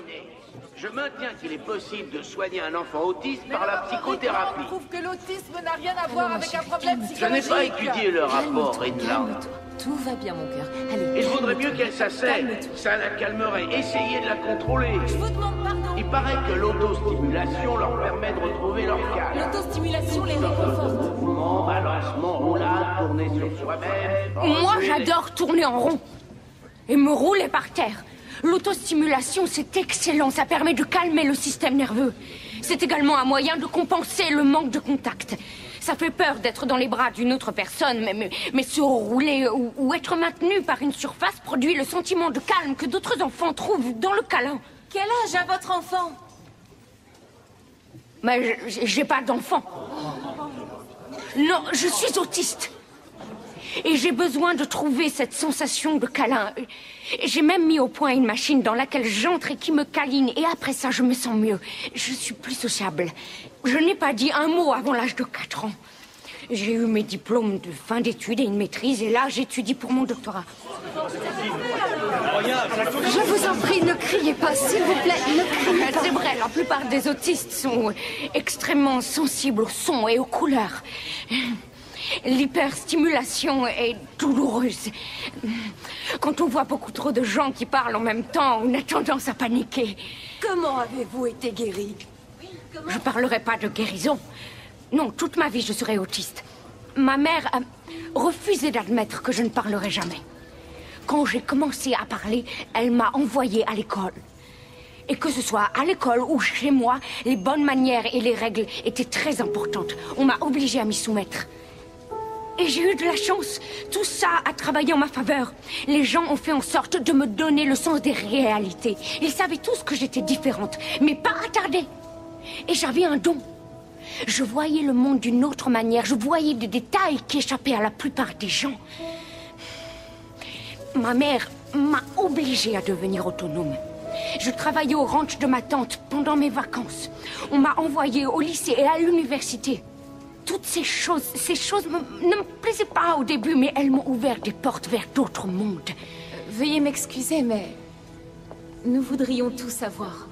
terminé. Je maintiens qu'il est possible de soigner un enfant autiste par la psychothérapie. Je trouve que l'autisme n'a rien à voir avec un problème Je n'ai psychologique. pas étudié le rapport, Rinla. Tout va bien, mon cœur. Allez. Il vaudrait mieux qu'elle s'asseye. Ça la calmerait. Essayez de la contrôler. Je vous demande pardon. Il paraît que l'autostimulation leur permet de retrouver leur calme. L'autostimulation les réconforte. Mouvement, balancement, roulade, tourner sur soi-même. Moi, j'adore tourner en rond. Et me rouler par terre. L'autostimulation, c'est excellent. Ça permet de calmer le système nerveux. C'est également un moyen de compenser le manque de contact. Ça fait peur d'être dans les bras d'une autre personne, mais se rouler ou être maintenu par une surface produit le sentiment de calme que d'autres enfants trouvent dans le câlin. Quel âge a votre enfant? Mais j'ai pas d'enfant. Non, je suis autiste. Et j'ai besoin de trouver cette sensation de câlin. J'ai même mis au point une machine dans laquelle j'entre et qui me câline. Et après ça, je me sens mieux. Je suis plus sociable. Je n'ai pas dit un mot avant l'âge de 4 ans. J'ai eu mes diplômes de fin d'études et une maîtrise. Et là, j'étudie pour mon doctorat. Je vous en prie, ne criez pas, s'il vous plaît, ne criez pas. C'est vrai, la plupart des autistes sont extrêmement sensibles aux sons et aux couleurs. L'hyperstimulation est douloureuse. Quand on voit beaucoup trop de gens qui parlent en même temps, on a tendance à paniquer. Comment avez-vous été guéri? Je parlerai pas de guérison. Non, toute ma vie, je serai autiste. Ma mère a refusé d'admettre que je ne parlerai jamais. Quand j'ai commencé à parler, elle m'a envoyée à l'école. Et que ce soit à l'école ou chez moi, les bonnes manières et les règles étaient très importantes. On m'a obligée à m'y soumettre. Et j'ai eu de la chance. Tout ça a travaillé en ma faveur. Les gens ont fait en sorte de me donner le sens des réalités. Ils savaient tous que j'étais différente, mais pas attardée. Et j'avais un don. Je voyais le monde d'une autre manière. Je voyais des détails qui échappaient à la plupart des gens. Ma mère m'a obligée à devenir autonome. Je travaillais au ranch de ma tante pendant mes vacances. On m'a envoyée au lycée et à l'université. Toutes ces choses ne me plaisaient pas au début, mais elles m'ont ouvert des portes vers d'autres mondes. Veuillez m'excuser, mais nous voudrions tout savoir.